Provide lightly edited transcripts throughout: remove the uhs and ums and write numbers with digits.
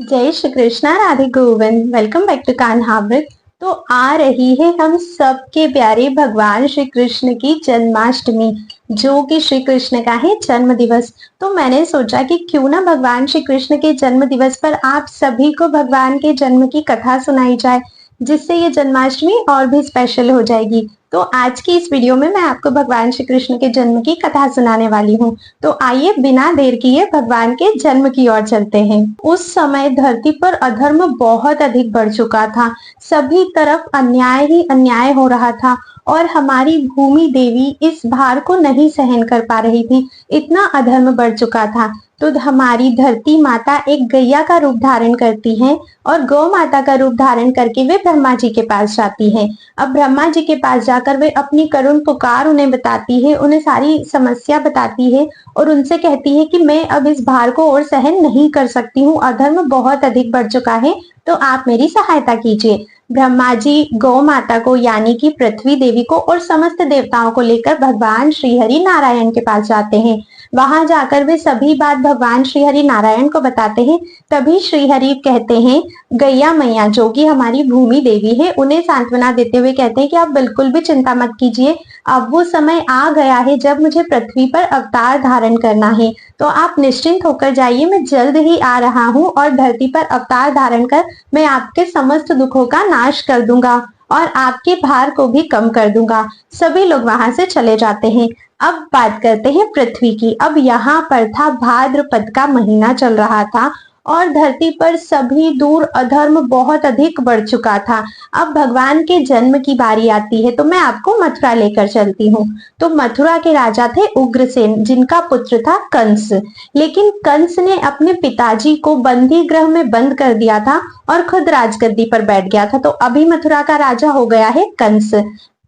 जय Shri Krishna, Radhe Govind. Welcome back to Kanhamrit. तो आ रही है हम सबके प्यारे भगवान श्री कृष्ण की जन्माष्टमी, जो कि श्री कृष्ण का है जन्म दिवस। तो मैंने सोचा कि क्यों ना भगवान श्री कृष्ण के जन्म दिवस पर आप सभी को भगवान के जन्म की कथा सुनाई जाए, जिससे ये जन्माष्टमी और भी स्पेशल हो जाएगी। तो आज की इस वीडियो में मैं आपको भगवान श्री कृष्ण के जन्म की कथा सुनाने वाली हूँ। तो आइए बिना देर किए भगवान के जन्म की ओर चलते हैं। उस समय धरती पर अधर्म बहुत अधिक बढ़ चुका था। सभी तरफ अन्याय ही अन्याय हो रहा था और हमारी भूमि देवी इस भार को नहीं सहन कर पा रही थी। इतना अधर्म बढ़ चुका था। तो हमारी धरती माता एक गैया का रूप धारण करती हैं और गौ माता का रूप धारण करके वे ब्रह्मा जी के पास जाती हैं। अब ब्रह्मा जी के पास जाकर वे अपनी करुण पुकार उन्हें बताती है, उन्हें सारी समस्या बताती है और उनसे कहती है कि मैं अब इस भार को और सहन नहीं कर सकती हूँ, अधर्म बहुत अधिक बढ़ चुका है, तो आप मेरी सहायता कीजिए। ब्रह्मा जी गौ माता को यानी कि पृथ्वी देवी को और समस्त देवताओं को लेकर भगवान श्री हरि नारायण के पास जाते हैं। वहां जाकर वे सभी बात भगवान श्री हरि नारायण को बताते हैं। तभी श्री हरि कहते हैं, गैया मैया जो कि हमारी भूमि देवी है, उन्हें सांत्वना देते हुए कहते हैं कि आप बिल्कुल भी चिंता मत कीजिए। अब वो समय आ गया है जब मुझे पृथ्वी पर अवतार धारण करना है, तो आप निश्चिंत होकर जाइए, मैं जल्द ही आ रहा हूँ और धरती पर अवतार धारण कर मैं आपके समस्त दुखों का नाश कर दूंगा और आपके भार को भी कम कर दूंगा। सभी लोग वहां से चले जाते हैं। अब बात करते हैं पृथ्वी की। अब यहाँ पर था भाद्रपद का महीना चल रहा था और धरती पर सभी दूर अधर्म बहुत अधिक बढ़ चुका था। अब भगवान के जन्म की बारी आती है, तो मैं आपको मथुरा लेकर चलती हूँ। तो मथुरा के राजा थे उग्रसेन, जिनका पुत्र था कंस। लेकिन कंस ने अपने पिताजी को बंदी गृह में बंद कर दिया था और खुद राजगद्दी पर बैठ गया था। तो अभी मथुरा का राजा हो गया है कंस।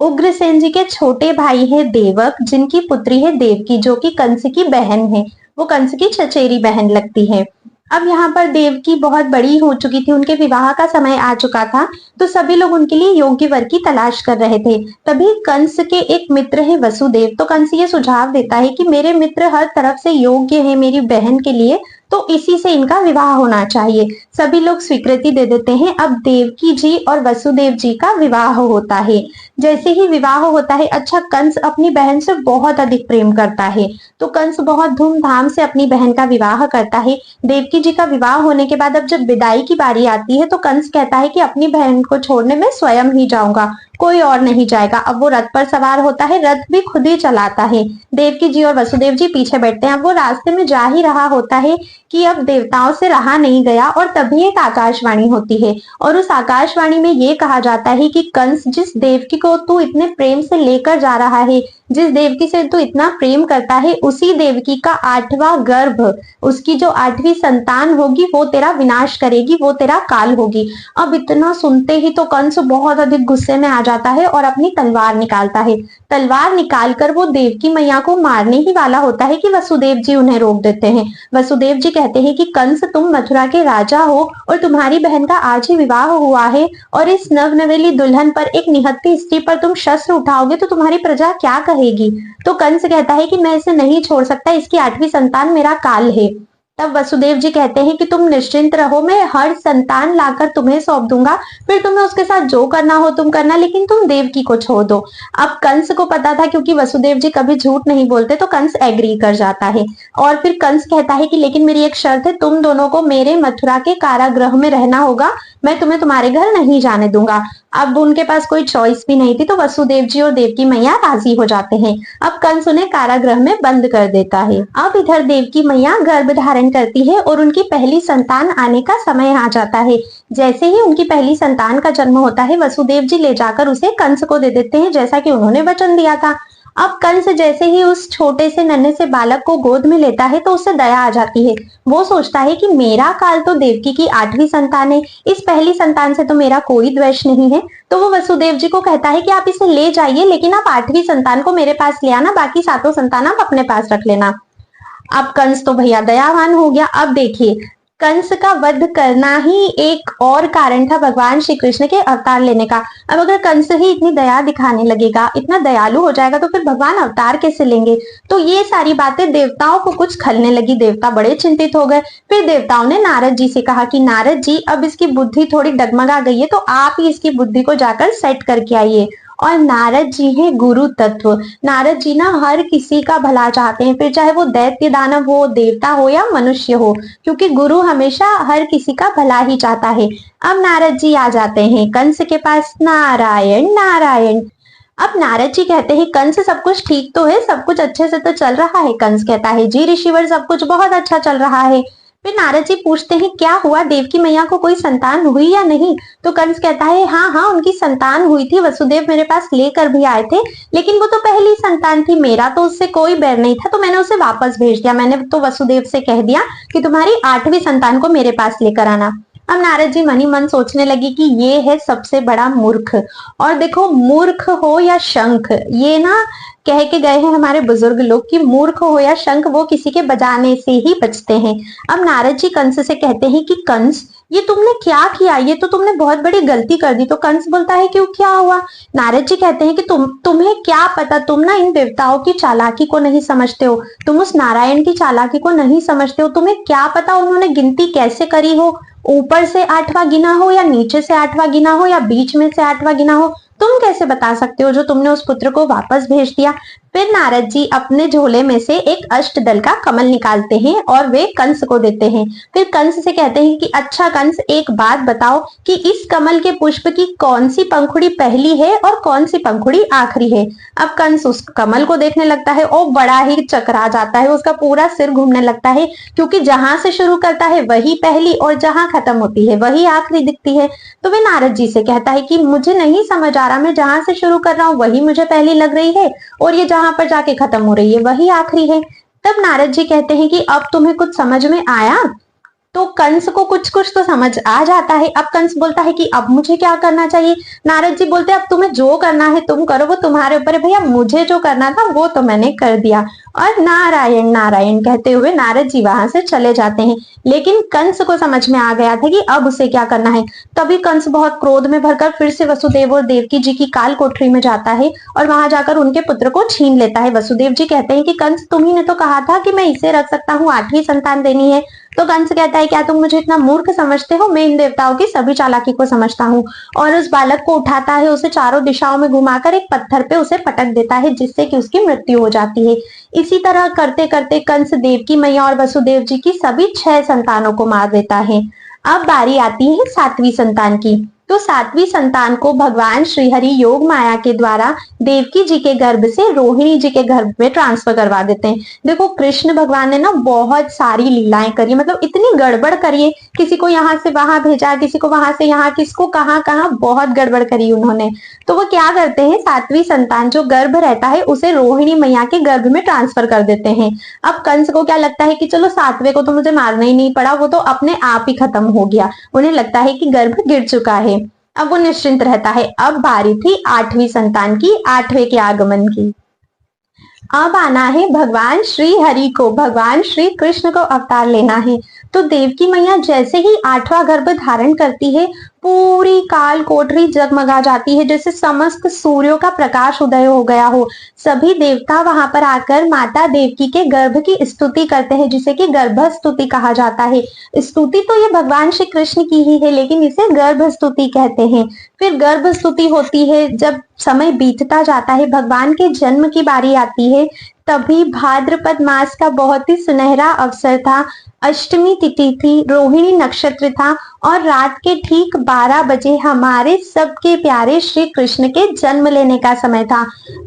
उग्रसेन जी के छोटे भाई है देवक, जिनकी पुत्री है देवकी, जो कि कंस की बहन है। वो कंस की चचेरी बहन लगती है। अब यहाँ पर देवकी बहुत बड़ी हो चुकी थी, उनके विवाह का समय आ चुका था, तो सभी लोग उनके लिए योग्य वर की तलाश कर रहे थे। तभी कंस के एक मित्र है वसुदेव। तो कंस ये सुझाव देता है कि मेरे मित्र हर तरफ से योग्य है मेरी बहन के लिए, तो इसी से इनका विवाह होना चाहिए। सभी लोग स्वीकृति दे देते हैं। अब देवकी जी और वसुदेव जी का विवाह होता है। जैसे ही विवाह होता है, अच्छा कंस अपनी बहन से बहुत अधिक प्रेम करता है, तो कंस बहुत धूमधाम से अपनी बहन का विवाह करता है। देवकी जी का विवाह होने के बाद अब जब विदाई की बारी आती है, तो कंस कहता है कि अपनी बहन को छोड़ने में स्वयं ही जाऊंगा, कोई और नहीं जाएगा। अब वो रथ पर सवार होता है, रथ भी खुद ही चलाता है। देवकी जी और वसुदेव जी पीछे बैठते हैं। अब वो रास्ते में जा ही रहा होता है कि अब देवताओं से रहा नहीं गया और तभी एक आकाशवाणी होती है और उस आकाशवाणी में ये कहा जाता है कि कंस, जिस देवकी को तू इतने प्रेम से लेकर जा रहा है, जिस देवकी से तू इतना प्रेम करता है, उसी देवकी का 8वां गर्भ, उसकी जो 8वीं संतान होगी, वो तेरा विनाश करेगी, वो तेरा काल होगी। अब इतना सुनते ही तो कंस बहुत अधिक गुस्से में आ जाता है और अपनी तलवार निकालता है। तलवार निकालकर वो देवकी मैया को मारने ही वाला होता है कि वसुदेव जी उन्हें रोक देते हैं। वसुदेव जी कहते हैं कि कंस, तुम मथुरा के राजा हो और तुम्हारी बहन का आज ही विवाह हुआ है और इस नवनवेली दुल्हन पर, एक निहत्थी स्त्री पर तुम शस्त्र उठाओगे तो तुम्हारी प्रजा क्या कहेगी। तो कंस कहता है कि मैं इसे नहीं छोड़ सकता, इसकी 8वीं संतान मेरा काल है। तब वसुदेव जी कहते हैं कि तुम निश्चिंत रहो, मैं हर संतान लाकर तुम्हें सौंप दूंगा, फिर तुम्हें उसके साथ जो करना हो तुम करना, लेकिन तुम देवकी को छोड़ दो। अब कंस को पता था, क्योंकि वसुदेव जी कभी झूठ नहीं बोलते, तो कंस एग्री कर जाता है। और फिर कंस कहता है कि लेकिन मेरी एक शर्त है, तुम दोनों को मेरे मथुरा के कारागृह में रहना होगा, मैं तुम्हें तुम्हारे घर नहीं जाने दूंगा। अब उनके पास कोई चॉइस भी नहीं थी, तो वसुदेव जी और देवकी मैया राजी हो जाते हैं। अब कंस उन्हें कारागृह में बंद कर देता है। अब इधर देवकी मैया गर्भ धारण करती है और उनकी पहली संतान आने का समय आ जाता है। जैसे ही उनकी पहली संतान का जन्म होता है, वसुदेव जी ले जाकर उसे कंस को दे देते हैं, जैसा कि उन्होंने वचन दिया था। अब कंस जैसे ही उस छोटे से नन्हे से बालक को गोद में लेता है, तो उसे दया आ जाती है। वो सोचता है कि मेरा काल तो देवकी की 8वीं संतान है, इस पहली संतान से तो मेरा कोई द्वेष नहीं है। तो वो वसुदेव जी को कहता है कि आप इसे ले जाइए, लेकिन आप 8वीं संतान को मेरे पास ले आना, बाकी 7 संतान आप अपने पास रख लेना। अब कंस तो भैया दयावान हो गया। अब देखिए, कंस का वध करना ही एक और कारण था भगवान श्री कृष्ण के अवतार लेने का। अब अगर कंस ही इतनी दया दिखाने लगेगा, इतना दयालु हो जाएगा, तो फिर भगवान अवतार कैसे लेंगे। तो ये सारी बातें देवताओं को कुछ खलने लगी। देवता बड़े चिंतित हो गए। फिर देवताओं ने नारद जी से कहा कि नारद जी, अब इसकी बुद्धि थोड़ी डगमगा गई है, तो आप ही इसकी बुद्धि को जाकर सेट करके आइए। और नारद जी हैं गुरु तत्व। नारद जी ना हर किसी का भला चाहते हैं, फिर चाहे वो दैत्य दानव हो, देवता हो या मनुष्य हो, क्योंकि गुरु हमेशा हर किसी का भला ही चाहता है। अब नारद जी आ जाते हैं कंस के पास। नारायण नारायण। अब नारद जी कहते हैं कंस, सब कुछ ठीक तो है, सब कुछ अच्छे से तो चल रहा है। कंस कहता है जी ऋषिवर, सब कुछ बहुत अच्छा चल रहा है। फिर नारद जी पूछते हैं क्या हुआ, देवकी मैया को कोई संतान हुई या नहीं। तो कंस कहता है हाँ हाँ, उनकी संतान हुई थी, वसुदेव मेरे पास लेकर भी आए थे, लेकिन वो तो पहली संतान थी, मेरा तो उससे कोई बैर नहीं था, तो मैंने उसे वापस भेज दिया। मैंने तो वसुदेव से कह दिया कि तुम्हारी 8वीं संतान को मेरे पास लेकर आना। अब नारद जी मन ही मन सोचने लगे कि ये है सबसे बड़ा मूर्ख। और देखो, मूर्ख हो या शंख, ये ना कह के गए हैं हमारे बुजुर्ग लोग कि मूर्ख हो या शंख, वो किसी के बजाने से ही बचते हैं। अब नारद जी कंस से कहते हैं कि कंस, ये तुमने क्या किया, ये तो तुमने बहुत बड़ी गलती कर दी। तो कंस बोलता है क्यों, क्या हुआ। नारद जी कहते हैं कि तुम्हें क्या पता, तुम ना इन देवताओं की चालाकी को नहीं समझते हो, तुम उस नारायण की चालाकी को नहीं समझते हो। तुम्हें क्या पता उन्होंने गिनती कैसे करी हो, ऊपर से 8वां गिना हो या नीचे से 8वां गिना हो या बीच में से 8वां गिना हो। तुम कैसे बता सकते हो जो तुमने उस पुत्र को वापस भेज दिया। फिर नारद जी अपने झोले में से एक अष्टदल का कमल निकालते हैं और वे कंस को देते हैं। फिर कंस से कहते हैं कि अच्छा कंस, एक बात बताओ कि इस कमल के पुष्प की कौन सी पंखुड़ी पहली है और कौन सी पंखुड़ी आखिरी है। अब कंस उस कमल को देखने लगता है और बड़ा ही चकरा जाता है, उसका पूरा सिर घूमने लगता है, क्योंकि जहां से शुरू करता है वही पहली और जहां खत्म होती है वही आखिरी दिखती है। तो वे नारद जी से कहता है कि मुझे नहीं समझ आ रहा, मैं जहां से शुरू कर रहा हूँ वही मुझे पहली लग रही है और ये जहां पर जाके खत्म हो रही है वही आखिरी है। तब नारद जी कहते हैं कि अब तुम्हें कुछ समझ में आया। तो कंस को कुछ कुछ तो समझ आ जाता है। अब कंस बोलता है कि अब मुझे क्या करना चाहिए। नारद जी बोलते हैं अब तुम्हें जो करना है तुम करो, वो तुम्हारे ऊपर है भैया, मुझे जो करना था वो तो मैंने कर दिया। और नारायण नारायण कहते हुए नारद जी वहां से चले जाते हैं। लेकिन कंस को समझ में आ गया था कि अब उसे क्या करना है। तभी कंस बहुत क्रोध में भरकर फिर से वसुदेव और देवकी जी की काल कोठरी में जाता है और वहां जाकर उनके पुत्र को छीन लेता है। वसुदेव जी कहते हैं कि कंस, तुम्ही ने तो कहा था कि मैं इसे रख सकता हूँ, 8वीं संतान देनी है। तो कंस कहता है क्या तुम मुझे इतना मूर्ख समझते हो, मैं इन देवताओं की सभी चालाकी को समझता हूँ। और उस बालक को उठाता है, उसे चारों दिशाओं में घुमाकर एक पत्थर पे उसे पटक देता है, जिससे कि उसकी मृत्यु हो जाती है। इसी तरह करते करते कंस देवकी मैया और वसुदेव जी की सभी 6 संतानों को मार देता है। अब बारी आती है 7वीं संतान की। तो 7वीं संतान को भगवान श्रीहरि योग माया के द्वारा देवकी जी के गर्भ से रोहिणी जी के गर्भ में ट्रांसफर करवा देते हैं। देखो, कृष्ण भगवान ने ना बहुत सारी लीलाएं करी, मतलब इतनी गड़बड़ करी है, किसी को यहाँ से वहां भेजा, किसी को वहां से यहाँ, किसको कहाँ कहाँ, बहुत गड़बड़ करी उन्होंने। तो वो क्या करते हैं, 7वीं संतान जो गर्भ रहता है उसे रोहिणी मैया के गर्भ में ट्रांसफर कर देते हैं। अब कंस को क्या लगता है कि चलो 7वें को तो मुझे मारना ही नहीं पड़ा, वो तो अपने आप ही खत्म हो गया, उन्हें लगता है कि गर्भ गिर चुका है, अब वो निश्चिंत रहता है। अब बारी थी 8वीं संतान की, 8वें के आगमन की। अब आना है भगवान श्री हरि को, भगवान श्री कृष्ण को अवतार लेना है। तो देवकी मैया जैसे ही 8वां गर्भ धारण करती है, पूरी काल कोठरी जगमगा जाती है, जैसे समस्त सूर्यों का प्रकाश उदय हो गया हो। सभी देवता वहां पर आकर माता देवकी के गर्भ की स्तुति करते हैं, जिसे कि गर्भ स्तुति कहा जाता है। स्तुति तो ये भगवान श्री कृष्ण की ही है, लेकिन इसे गर्भ स्तुति कहते हैं। फिर गर्भ स्तुति होती है, जब समय बीतता जाता है, भगवान के जन्म की बारी आती है, तभी भाद्रपद मास का बहुत ही सुनहरा अवसर था। अष्टमी तिथि थी, रोहिणी नक्षत्र था और रात के ठीक 12 बजे हमारे सबके प्यारे श्री कृष्ण के जन्म लेने का समय था।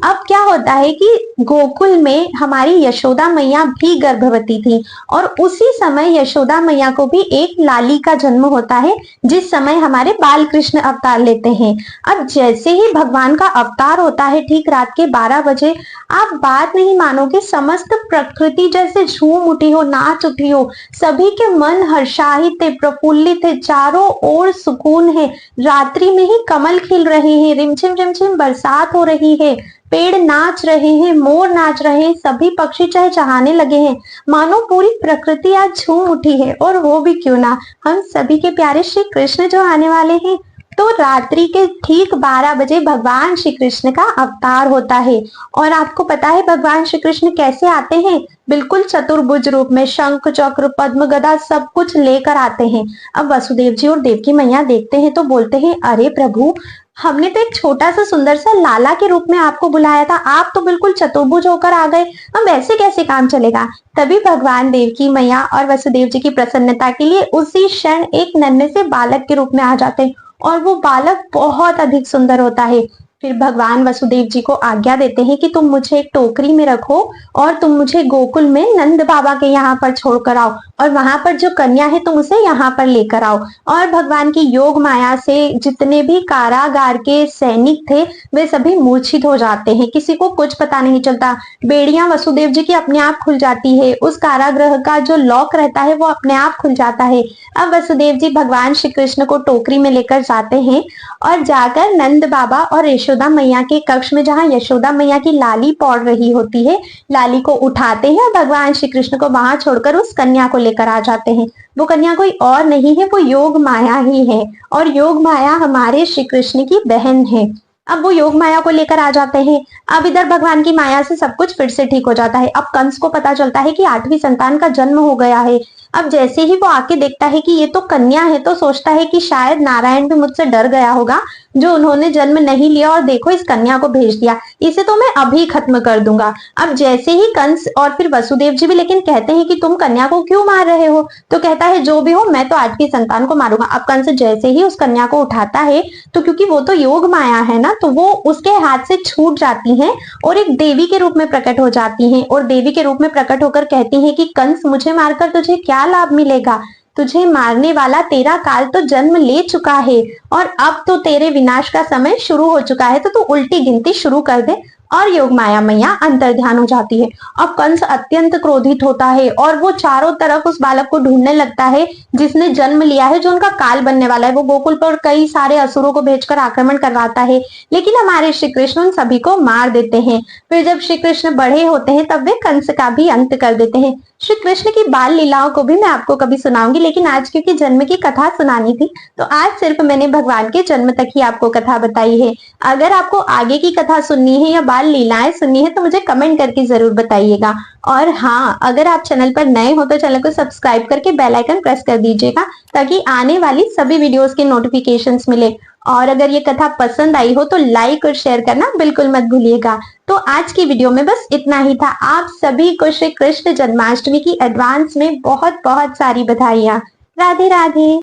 अब क्या होता है कि गोकुल में हमारी यशोदा मैया भी गर्भवती थी और उसी समय यशोदा मैया को भी एक लाली का जन्म होता है, जिस समय हमारे बाल कृष्ण अवतार लेते हैं। अब जैसे ही भगवान का अवतार होता है ठीक रात के 12 बजे, आप बात नहीं मानोगे, समस्त प्रकृति जैसे झूम उठी हो, नाच उठी हो, सभी के मन हर्षाहित थे, प्रफुल्लित थे, चारों ओर सुकून है। रात्रि में ही कमल खिल रहे हैं, रिमझिम रिमझिम बरसात हो रही है, पेड़ नाच रहे हैं, मोर नाच रहे हैं, सभी पक्षी चहचहाने लगे हैं, मानो पूरी प्रकृति आज झूम उठी है। और वो भी क्यों ना, हम सभी के प्यारे श्री कृष्ण जो आने वाले हैं। तो रात्रि के ठीक 12 बजे भगवान श्री कृष्ण का अवतार होता है। और आपको पता है भगवान श्री कृष्ण कैसे आते हैं? बिल्कुल चतुर्भुज रूप में, शंख चक्र पद्म गदा सब कुछ लेकर आते हैं। अब वसुदेव जी और देवकी मैया देखते हैं तो बोलते हैं, अरे प्रभु, हमने तो एक छोटा सा सुंदर सा लाला के रूप में आपको बुलाया था, आप तो बिल्कुल चतुर्भुज होकर आ गए, अब ऐसे कैसे काम चलेगा? तभी भगवान देवकी मैया और वसुदेव जी की प्रसन्नता के लिए उसी क्षण एक नन्हे से बालक के रूप में आ जाते हैं। और वो बालक बहुत अधिक सुंदर होता है। फिर भगवान वसुदेव जी को आज्ञा देते हैं कि तुम मुझे एक टोकरी में रखो और तुम मुझे गोकुल में नंद बाबा के यहाँ पर छोड़कर आओ, और वहां पर जो कन्या है तुम उसे यहाँ पर लेकर आओ। और भगवान की योग माया से जितने भी कारागार के सैनिक थे वे सभी मूर्छित हो जाते हैं, किसी को कुछ पता नहीं चलता। बेड़ियां वसुदेव जी की अपने आप खुल जाती है, उस कारागृह का जो लॉक रहता है वो अपने आप खुल जाता है। अब वसुदेव जी भगवान श्री कृष्ण को टोकरी में लेकर जाते हैं और जाकर नंद बाबा और यशोदा मैया के कक्ष में, जहाँ यशोदा मैया की लाली पौड़ रही होती है, लाली को उठाते हैं और भगवान श्री कृष्ण को वहां छोड़कर उस कन्या को लेकर आ जाते हैं। वो कन्या कोई और नहीं है, वो योग माया ही है। और योग माया हमारे श्री कृष्ण की बहन है। अब वो योग माया को लेकर आ जाते हैं। अब इधर भगवान की माया से सब कुछ फिर से ठीक हो जाता है। अब कंस को पता चलता है कि 8वीं संतान का जन्म हो गया है। अब जैसे ही वो आके देखता है कि ये तो कन्या है, तो सोचता है कि शायद नारायण भी मुझसे डर गया होगा जो उन्होंने जन्म नहीं लिया, और देखो इस कन्या को भेज दिया, इसे तो मैं अभी खत्म कर दूंगा। अब जैसे ही कंस और फिर वसुदेव जी भी लेकिन कहते हैं कि तुम कन्या को क्यों मार रहे हो, तो कहता है जो भी हो मैं तो 8वीं संतान को मारूंगा। अब कंस जैसे ही उस कन्या को उठाता है तो क्योंकि वो तो योग माया है ना, तो वो उसके हाथ से छूट जाती हैं और एक देवी के रूप में प्रकट हो जाती हैं। और देवी के रूप में प्रकट होकर कहती हैं कि कंस, मुझे मारकर तुझे क्या लाभ मिलेगा? तुझे मारने वाला तेरा काल तो जन्म ले चुका है और अब तो तेरे विनाश का समय शुरू हो चुका है, तो तू उल्टी गिनती शुरू कर दे। और योग माया मैया अंतर ध्यान हो जाती है। अब कंस अत्यंत क्रोधित होता है और वो चारों तरफ उस बालक को ढूंढने लगता है जिसने जन्म लिया है, जो उनका काल बनने वाला है। वो गोकुल पर कई सारे असुरों को भेजकर आक्रमण करवाता है, लेकिन हमारे श्री कृष्ण उन सभी को मार देते हैं। फिर जब श्री कृष्ण बड़े होते हैं तब वे कंस का भी अंत कर देते हैं। श्री कृष्ण की बाल लीलाओं को भी मैं आपको कभी सुनाऊंगी, लेकिन आज क्योंकि जन्म की कथा सुनानी थी तो आज सिर्फ मैंने भगवान के जन्म तक ही आपको कथा बताई है। अगर आपको आगे की कथा सुननी है या बाल लीलाएं सुननी है तो मुझे कमेंट करके जरूर बताइएगा। और हाँ, अगर आप चैनल पर नए हो तो चैनल को सब्सक्राइब करके बेल आइकन प्रेस कर दीजिएगा ताकि आने वाली सभी वीडियोस के नोटिफिकेशंस मिले। और अगर ये कथा पसंद आई हो तो लाइक और शेयर करना बिल्कुल मत भूलिएगा। तो आज की वीडियो में बस इतना ही था। आप सभी को श्री कृष्ण जन्माष्टमी की एडवांस में बहुत बहुत सारी बधाइयां। राधे राधे।